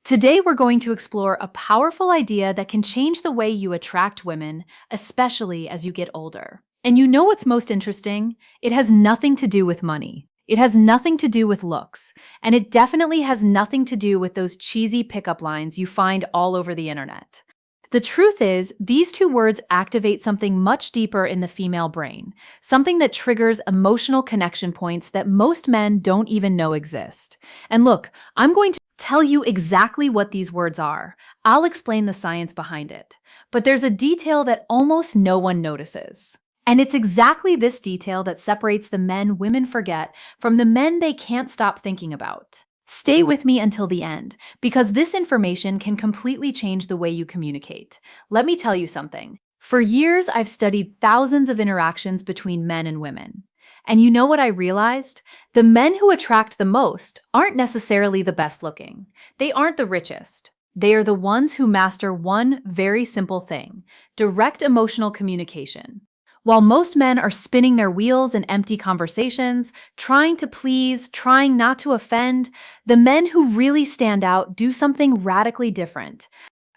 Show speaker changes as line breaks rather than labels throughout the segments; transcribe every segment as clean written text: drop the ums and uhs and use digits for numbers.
Today, we're going to explore a powerful idea that can change the way you attract women, especially as you get older. And you know what's most interesting? It has nothing to do with money. It has nothing to do with looks. And it definitely has nothing to do with those cheesy pickup lines you find all over the internet. The truth is, these two words activate something much deeper in the female brain, something that triggers emotional connection points that most men don't even know exist. And look, I'm going to tell you exactly what these words are. I'll explain the science behind it. But there's a detail that almost no one notices. And it's exactly this detail that separates the men women forget from the men they can't stop thinking about. Stay with me until the end, because this information can completely change the way you communicate. Let me tell you something. For years, I've studied thousands of interactions between men and women. And you know what I realized? The men who attract the most aren't necessarily the best looking. They aren't the richest. They are the ones who master one very simple thing: direct emotional communication. While most men are spinning their wheels in empty conversations, trying to please, trying not to offend, the men who really stand out do something radically different.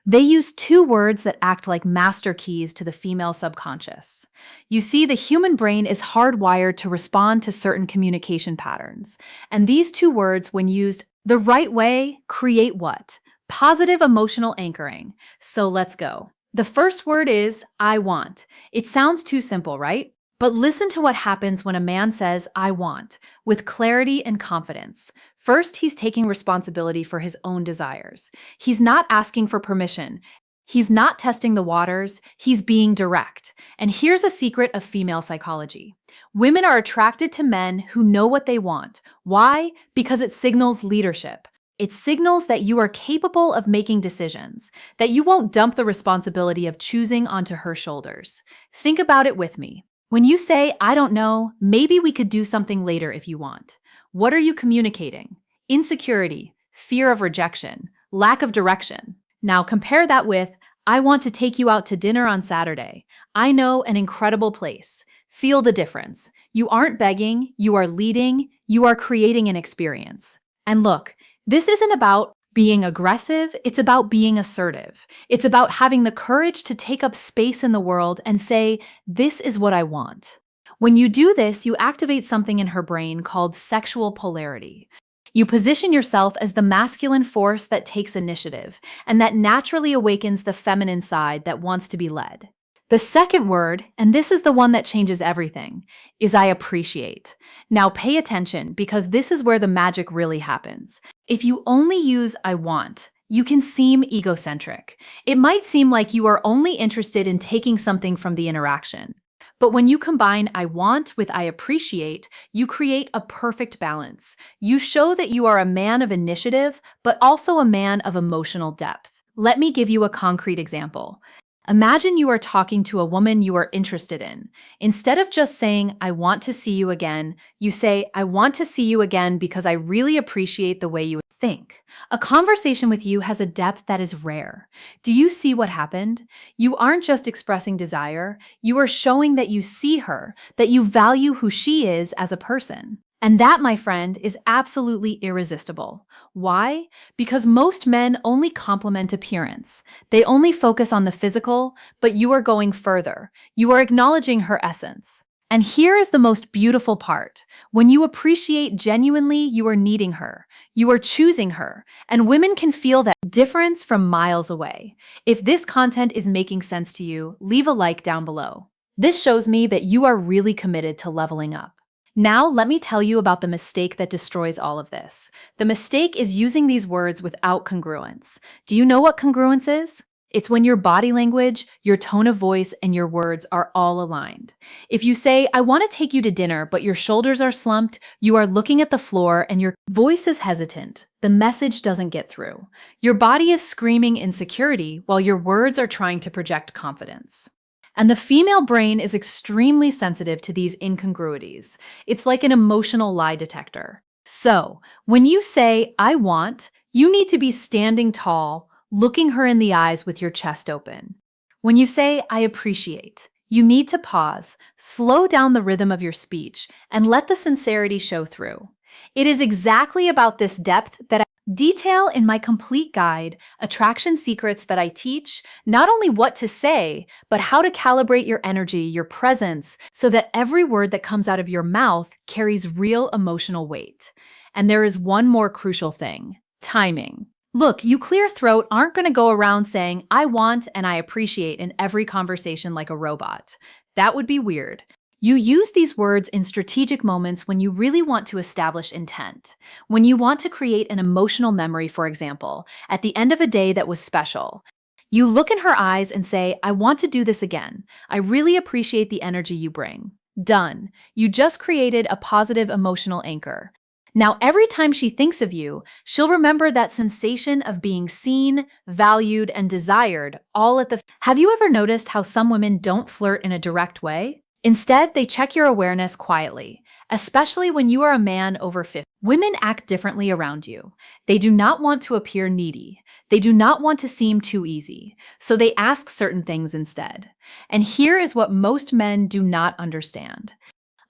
They use two words that act like master keys to the female subconscious. You see, the human brain is hardwired to respond to certain communication patterns. And these two words, when used the right way, create what? Positive emotional anchoring. So let's go. The first word is I want. It sounds too simple, right? But listen to what happens when a man says, I want, with clarity and confidence. First, he's taking responsibility for his own desires. He's not asking for permission. He's not testing the waters. He's being direct. And here's a secret of female psychology. Women are attracted to men who know what they want. Why? Because it signals leadership. It signals that you are capable of making decisions, that you won't dump the responsibility of choosing onto her shoulders. Think about it with me. When you say, I don't know, maybe we could do something later if you want. What are you communicating? Insecurity, fear of rejection, lack of direction. Now compare that with, I want to take you out to dinner on Saturday. I know an incredible place. Feel the difference. You aren't begging, you are leading, you are creating an experience. And look, this isn't about being aggressive, it's about being assertive. It's about having the courage to take up space in the world and say, this is what I want. When you do this, you activate something in her brain called sexual polarity. You position yourself as the masculine force that takes initiative and that naturally awakens the feminine side that wants to be led. The second word, and this is the one that changes everything, is I appreciate. Now pay attention, because this is where the magic really happens. If you only use I want, you can seem egocentric. It might seem like you are only interested in taking something from the interaction. But when you combine I want with I appreciate, you create a perfect balance. You show that you are a man of initiative, but also a man of emotional depth. Let me give you a concrete example. Imagine you are talking to a woman you are interested in. Instead of just saying, I want to see you again, you say, I want to see you again because I really appreciate the way you think. A conversation with you has a depth that is rare. Do you see what happened? You aren't just expressing desire, you are showing that you see her, that you value who she is as a person. And that, my friend, is absolutely irresistible. Why? Because most men only compliment appearance. They only focus on the physical, but you are going further. You are acknowledging her essence. And here is the most beautiful part. When you appreciate genuinely, you are needing her. You are choosing her. And women can feel that difference from miles away. If this content is making sense to you, leave a like down below. This shows me that you are really committed to leveling up. Now, let me tell you about the mistake that destroys all of this. The mistake is using these words without congruence. Do you know what congruence is? It's when your body language, your tone of voice, and your words are all aligned. If you say, I want to take you to dinner, but your shoulders are slumped, you are looking at the floor, and your voice is hesitant, the message doesn't get through. Your body is screaming insecurity while your words are trying to project confidence. And the female brain is extremely sensitive to these incongruities. It's like an emotional lie detector. So, when you say, I want, you need to be standing tall, looking her in the eyes with your chest open. When you say, I appreciate, you need to pause, slow down the rhythm of your speech, and let the sincerity show through. It is exactly about this depth that Detail in my complete guide, Attraction Secrets, that I teach not only what to say, but how to calibrate your energy, your presence, so that every word that comes out of your mouth carries real emotional weight. And there is one more crucial thing: timing. Look, you clear throat aren't going to go around saying, I want and I appreciate in every conversation like a robot. That would be weird. You use these words in strategic moments when you really want to establish intent. When you want to create an emotional memory, for example, at the end of a day that was special. You look in her eyes and say, I want to do this again. I really appreciate the energy you bring. Done. You just created a positive emotional anchor. Now, every time she thinks of you, she'll remember that sensation of being seen, valued, and desired all at the. Have you ever noticed how some women don't flirt in a direct way? Instead, they check your awareness quietly, especially when you are a man over 50. Women act differently around you. They do not want to appear needy. They do not want to seem too easy, so they ask certain things instead. And here is what most men do not understand.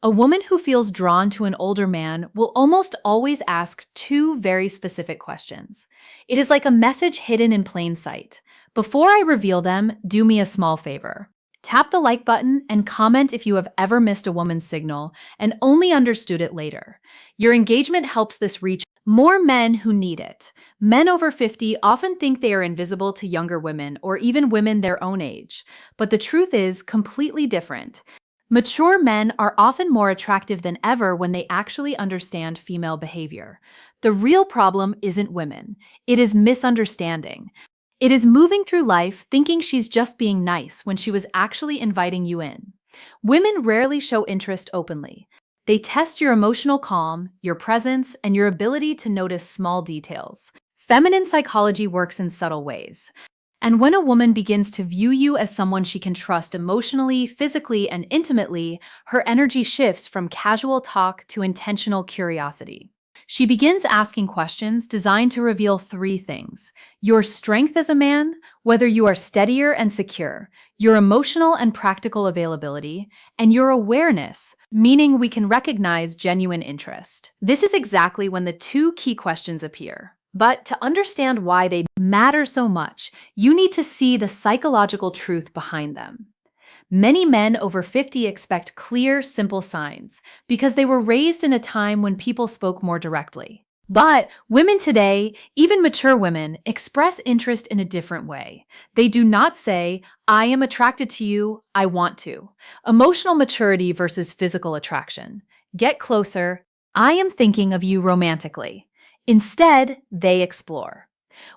A woman who feels drawn to an older man will almost always ask two very specific questions. It is like a message hidden in plain sight. Before I reveal them, do me a small favor. Tap the like button and comment if you have ever missed a woman's signal and only understood it later. Your engagement helps this reach more men who need it. Men over 50 often think they are invisible to younger women or even women their own age. But the truth is completely different. Mature men are often more attractive than ever when they actually understand female behavior. The real problem isn't women. It is misunderstanding. It is moving through life thinking she's just being nice when she was actually inviting you in. Women rarely show interest openly. They test your emotional calm, your presence, and your ability to notice small details. Feminine psychology works in subtle ways. And when a woman begins to view you as someone she can trust emotionally, physically, and intimately, her energy shifts from casual talk to intentional curiosity. She begins asking questions designed to reveal three things: your strength as a man, whether you are steadier and secure, your emotional and practical availability, and your awareness, meaning we can recognize genuine interest. This is exactly when the two key questions appear. But to understand why they matter so much, you need to see the psychological truth behind them. Many men over 50 expect clear, simple signs because they were raised in a time when people spoke more directly. But women today, even mature women, express interest in a different way. They do not say, I am attracted to you, I want to. Emotional maturity versus physical attraction. Get closer, I am thinking of you romantically. Instead, they explore.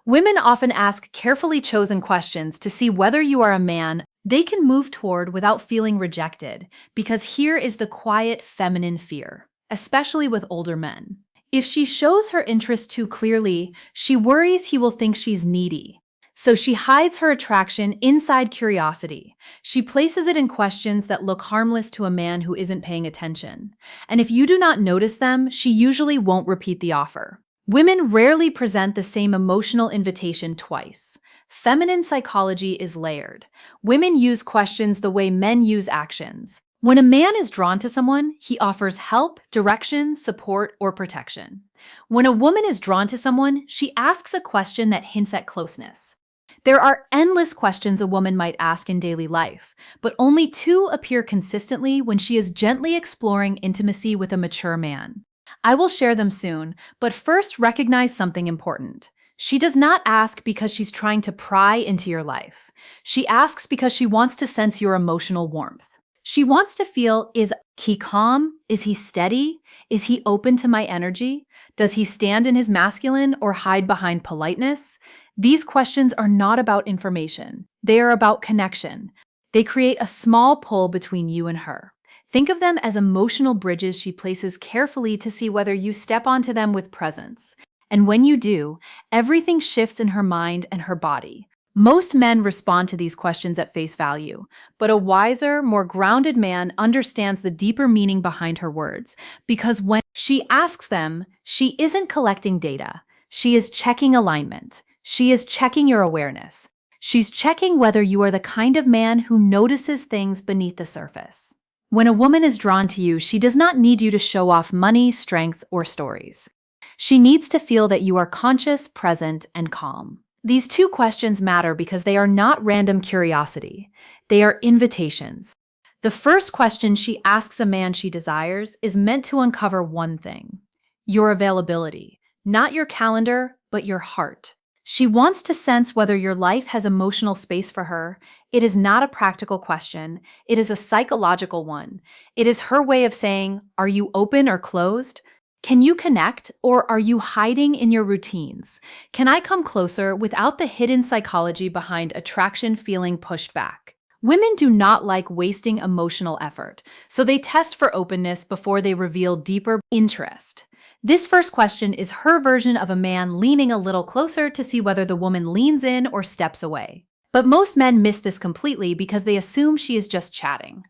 Women often ask carefully chosen questions to see whether you are a man they can move toward without feeling rejected, because here is the quiet feminine fear, especially with older men. If she shows her interest too clearly, she worries he will think she's needy. So she hides her attraction inside curiosity. She places it in questions that look harmless to a man who isn't paying attention. And if you do not notice them, she usually won't repeat the offer. Women rarely present the same emotional invitation twice. Feminine psychology is layered. Women use questions the way men use actions. When a man is drawn to someone, he offers help, direction, support, or protection. When a woman is drawn to someone, she asks a question that hints at closeness. There are endless questions a woman might ask in daily life, but only two appear consistently when she is gently exploring intimacy with a mature man. I will share them soon, but first recognize something important. She does not ask because she's trying to pry into your life. She asks because she wants to sense your emotional warmth. She wants to feel, is he calm? Is he steady? Is he open to my energy? Does he stand in his masculine or hide behind politeness? These questions are not about information. They are about connection. They create a small pull between you and her. Think of them as emotional bridges she places carefully to see whether you step onto them with presence. And when you do, everything shifts in her mind and her body. Most men respond to these questions at face value, but a wiser, more grounded man understands the deeper meaning behind her words, because when she asks them, she isn't collecting data. She is checking alignment. She is checking your awareness. She's checking whether you are the kind of man who notices things beneath the surface. When a woman is drawn to you, she does not need you to show off money, strength, or stories. She needs to feel that you are conscious, present, and calm. These two questions matter because they are not random curiosity. They are invitations. The first question she asks a man she desires is meant to uncover one thing: your availability. Not your calendar, but your heart. She wants to sense whether your life has emotional space for her. It is not a practical question, it is a psychological one. It is her way of saying, are you open or closed? Can you connect, or are you hiding in your routines? Can I come closer without the hidden psychology behind attraction feeling pushed back? Women do not like wasting emotional effort, so they test for openness before they reveal deeper interest. This first question is her version of a man leaning a little closer to see whether the woman leans in or steps away. But most men miss this completely because they assume she is just chatting.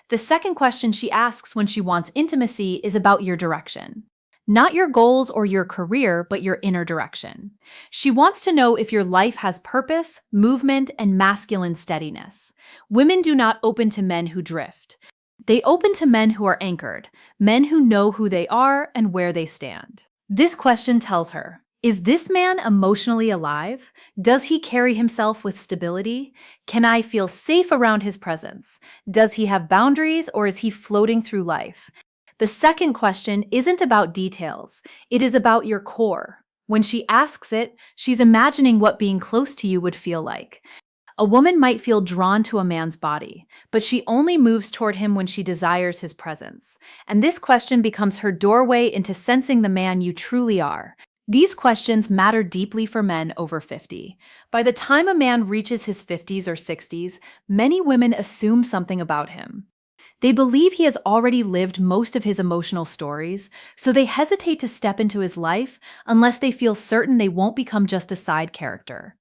The second question she asks when she wants intimacy is about your direction. Not your goals or your career, but your inner direction. She wants to know if your life has purpose, movement, and masculine steadiness. Women do not open to men who drift. They open to men who are anchored, men who know who they are and where they stand. This question tells her, is this man emotionally alive? Does he carry himself with stability? Can I feel safe around his presence? Does he have boundaries, or is he floating through life? The second question isn't about details, it is about your core. When she asks it, she's imagining what being close to you would feel like. A woman might feel drawn to a man's body, but she only moves toward him when she desires his presence. And this question becomes her doorway into sensing the man you truly are. These questions matter deeply for men over 50. By the time a man reaches his 50s or 60s, many women assume something about him. They believe he has already lived most of his emotional stories, so they hesitate to step into his life unless they feel certain they won't become just a side character.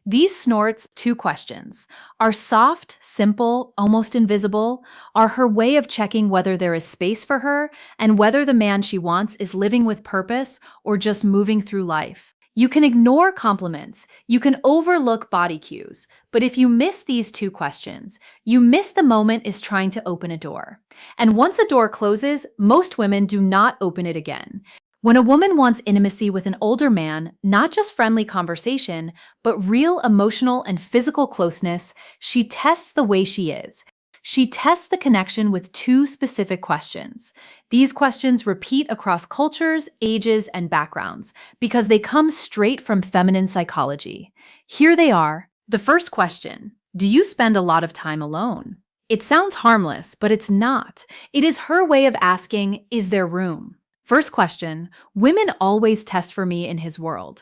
These snorts, two questions, are soft, simple, almost invisible, are her way of checking whether there is space for her and whether the man she wants is living with purpose or just moving through life. You can ignore compliments, you can overlook body cues, but if you miss these two questions, you miss the moment is trying to open a door. And once a door closes, most women do not open it again. When a woman wants intimacy with an older man, not just friendly conversation, but real emotional and physical closeness, she tests the way she is. She tests the connection with two specific questions. These questions repeat across cultures, ages, and backgrounds because they come straight from feminine psychology. Here they are. The first question: do you spend a lot of time alone? It sounds harmless, but it's not. It is her way of asking, is there room? First question: women always test for me in his world.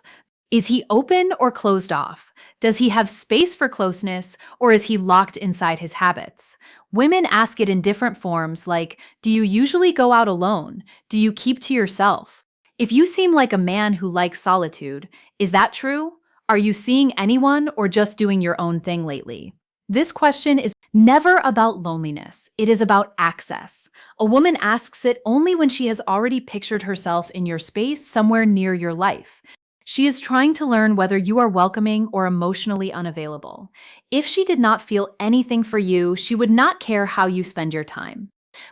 Is he open or closed off? Does he have space for closeness, or is he locked inside his habits? Women ask it in different forms, like, do you usually go out alone? Do you keep to yourself? If you seem like a man who likes solitude, is that true? Are you seeing anyone or just doing your own thing lately? This question is never about loneliness. It is about access. A woman asks it only when she has already pictured herself in your space somewhere near your life. She is trying to learn whether you are welcoming or emotionally unavailable. If she did not feel anything for you, she would not care how you spend your time.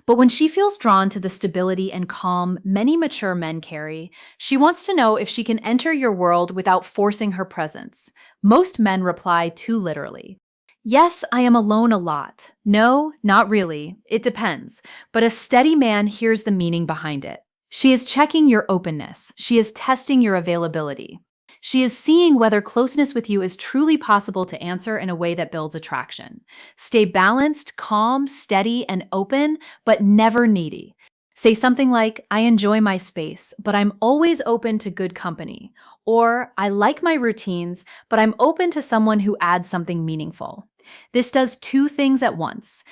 But when she feels drawn to the stability and calm many mature men carry, she wants to know if she can enter your world without forcing her presence. Most men reply too literally. Yes, I am alone a lot. No, not really. It depends. But a steady man hears the meaning behind it. She is checking your openness. She is testing your availability. She is seeing whether closeness with you is truly possible to answer in a way that builds attraction. Stay balanced, calm, steady, and open, but never needy. Say something like, I enjoy my space, but I'm always open to good company. Or, I like my routines, but I'm open to someone who adds something meaningful. This does two things at once.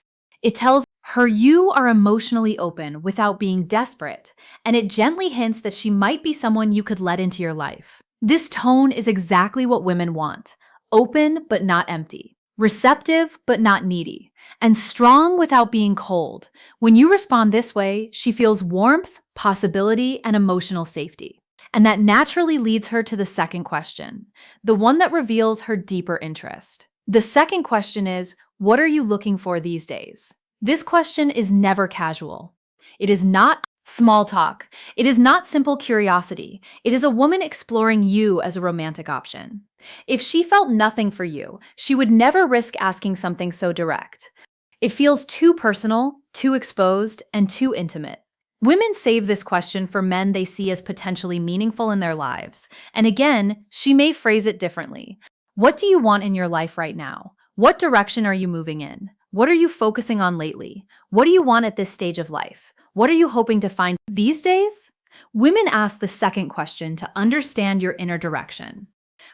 It tells her you are emotionally open without being desperate, and it gently hints that she might be someone you could let into your life. This tone is exactly what women want: open but not empty, receptive but not needy, and strong without being cold. When you respond this way, she feels warmth, possibility, and emotional safety. And that naturally leads her to the second question, the one that reveals her deeper interest. The second question is, what are you looking for these days? This question is never casual. It is not Small talk. It is not simple curiosity. It is a woman exploring you as a romantic option. If she felt nothing for you, she would never risk asking something so direct. It feels too personal, too exposed, and too intimate. Women save this question for men they see as potentially meaningful in their lives. And again, she may phrase it differently. What do you want in your life right now? What direction are you moving in? What are you focusing on lately? What do you want at this stage of life? What are you hoping to find these days? Women ask the second question to understand your inner direction.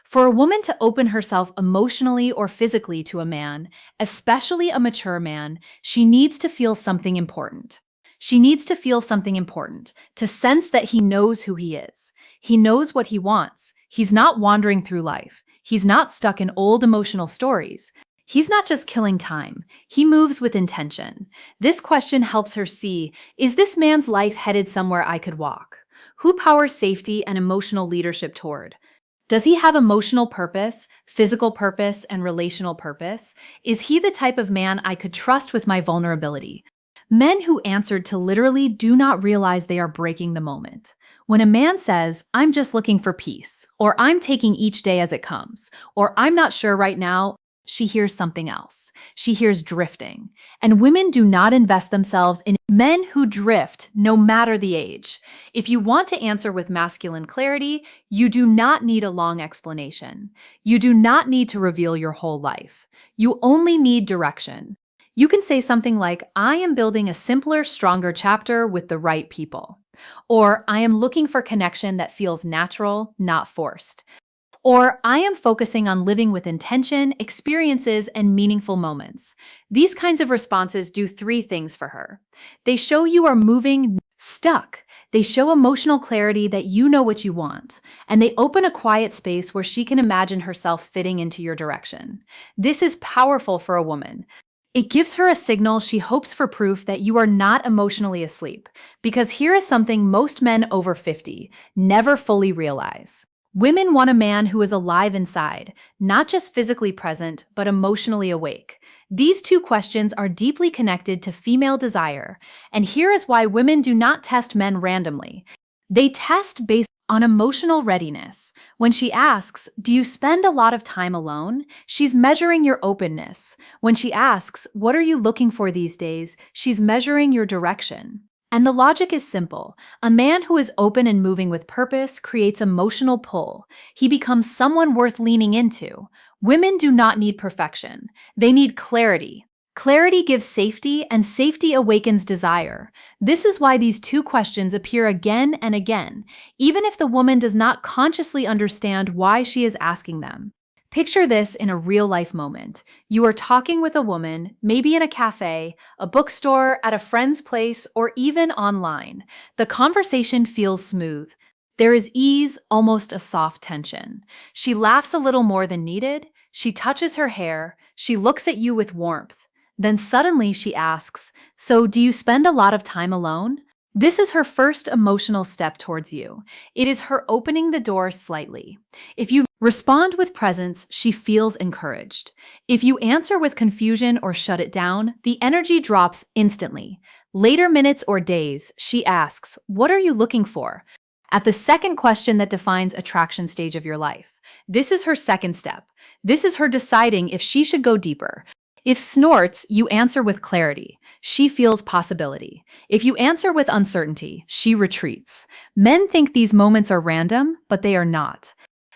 For a woman to open herself emotionally or physically to a man, especially a mature man, she needs to feel something important. She needs to feel something important, to sense that he knows who he is. He knows what he wants. He's not wandering through life. He's not stuck in old emotional stories. He's not just killing time. He moves with intention. This question helps her see, is this man's life headed somewhere I could walk? Who powers safety and emotional leadership toward? Does he have emotional purpose, physical purpose, and relational purpose? Is he the type of man I could trust with my vulnerability? Men who answered to literally do not realize they are breaking the moment. When a man says, I'm just looking for peace, or I'm taking each day as it comes, or I'm not sure right now, she hears something else. She hears drifting. And women do not invest themselves in men who drift, no matter the age. If you want to answer with masculine clarity, you do not need a long explanation. You do not need to reveal your whole life. You only need direction. You can say something like, I am building a simpler, stronger chapter with the right people. Or, I am looking for connection that feels natural, not forced. Or, I am focusing on living with intention, experiences, and meaningful moments. These kinds of responses do three things for her. They show you are moving stuck. They show emotional clarity that you know what you want. And they open a quiet space where she can imagine herself fitting into your direction. This is powerful for a woman. It gives her a signal she hopes for proof that you are not emotionally asleep. Because here is something most men over 50 never fully realize. Women want a man who is alive inside, not just physically present, but emotionally awake. These two questions are deeply connected to female desire, and here is why women do not test men randomly. They test based on emotional readiness. When she asks, do you spend a lot of time alone? She's measuring your openness. When she asks, what are you looking for these days? She's measuring your direction. And the logic is simple. A man who is open and moving with purpose creates emotional pull. He becomes someone worth leaning into. Women do not need perfection. They need clarity. Clarity gives safety, and safety awakens desire. This is why these two questions appear again and again, even if the woman does not consciously understand why she is asking them. Picture this in a real-life moment. You are talking with a woman, maybe in a cafe, a bookstore, at a friend's place, or even online. The conversation feels smooth. There is ease, almost a soft tension. She laughs a little more than needed. She touches her hair. She looks at you with warmth. Then suddenly she asks, so do you spend a lot of time alone? This is her first emotional step towards you. It is her opening the door slightly. If you respond with presence, she feels encouraged. If you answer with confusion or shut it down, the energy drops instantly. Later minutes or days, she asks, what are you looking for? At the second question that defines attraction stage of your life. This is her second step. This is her deciding if she should go deeper. If snorts, you answer with clarity. She feels possibility. If you answer with uncertainty, she retreats. Men think these moments are random, but they are not.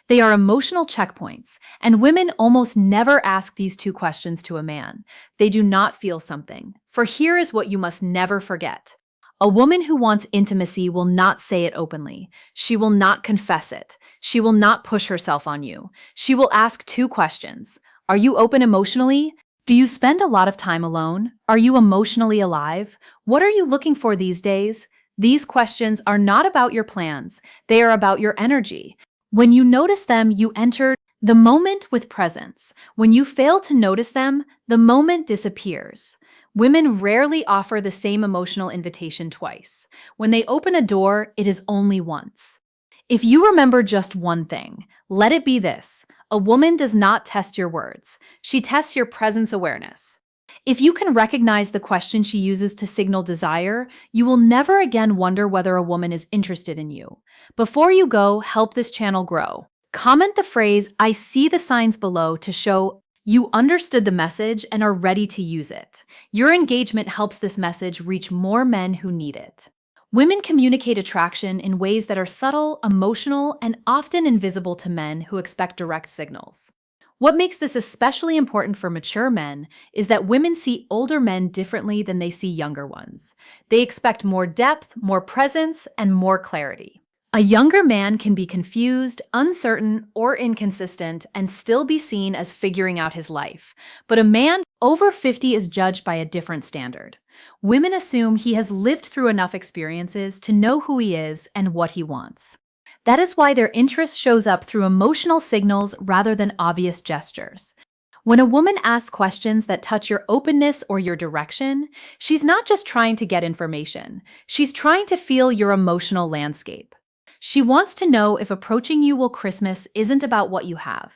They are emotional checkpoints, and women almost never ask these two questions to a man. They do not feel something. For here is what you must never forget. A woman who wants intimacy will not say it openly. She will not confess it. She will not push herself on you. She will ask two questions. Are you open emotionally? Do you spend a lot of time alone? Are you emotionally alive? What are you looking for these days? These questions are not about your plans. They are about your energy. When you notice them, you enter the moment with presence. When you fail to notice them, the moment disappears. Women rarely offer the same emotional invitation twice. When they open a door, it is only once. If you remember just one thing, let it be this. A woman does not test your words. She tests your presence awareness. If you can recognize the question she uses to signal desire, you will never again wonder whether a woman is interested in you. Before you go, help this channel grow. Comment the phrase, "I see the signs below," to show you understood the message and are ready to use it. Your engagement helps this message reach more men who need it. Women communicate attraction in ways that are subtle, emotional, and often invisible to men who expect direct signals. What makes this especially important for mature men is that women see older men differently than they see younger ones. They expect more depth, more presence, and more clarity. A younger man can be confused, uncertain, or inconsistent and still be seen as figuring out his life. But a man over 50 is judged by a different standard. Women assume he has lived through enough experiences to know who he is and what he wants. That is why their interest shows up through emotional signals rather than obvious gestures. When a woman asks questions that touch your openness or your direction, she's not just trying to get information, she's trying to feel your emotional landscape. She wants to know if approaching you while Christmas isn't about what you have.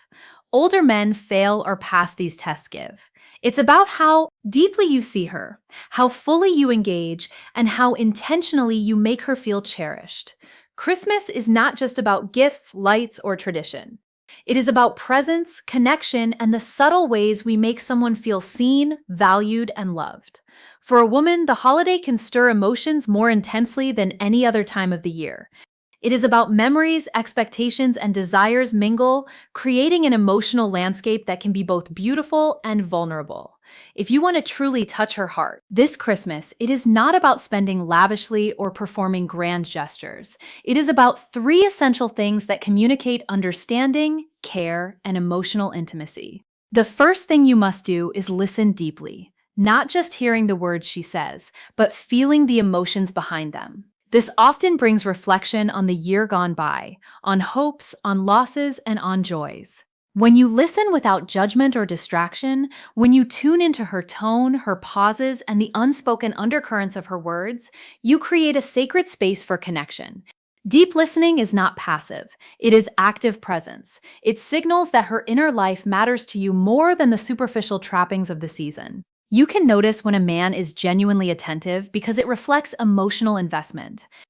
Older men fail or pass these tests give. It's about how deeply you see her, how fully you engage, and how intentionally you make her feel cherished. Christmas is not just about gifts, lights, or tradition. It is about presence, connection, and the subtle ways we make someone feel seen, valued, and loved. For a woman, the holiday can stir emotions more intensely than any other time of the year. It is about memories, expectations, and desires mingle, creating an emotional landscape that can be both beautiful and vulnerable. If you want to truly touch her heart this Christmas, it is not about spending lavishly or performing grand gestures. It is about three essential things that communicate understanding, care, and emotional intimacy. The first thing you must do is listen deeply, not just hearing the words she says, but feeling the emotions behind them. This often brings reflection on the year gone by, on hopes, on losses, and on joys. When you listen without judgment or distraction, when you tune into her tone, her pauses, and the unspoken undercurrents of her words, you create a sacred space for connection. Deep listening is not passive, it is active presence. It signals that her inner life matters to you more than the superficial trappings of the season. You can notice when a man is genuinely attentive because it reflects emotional investment.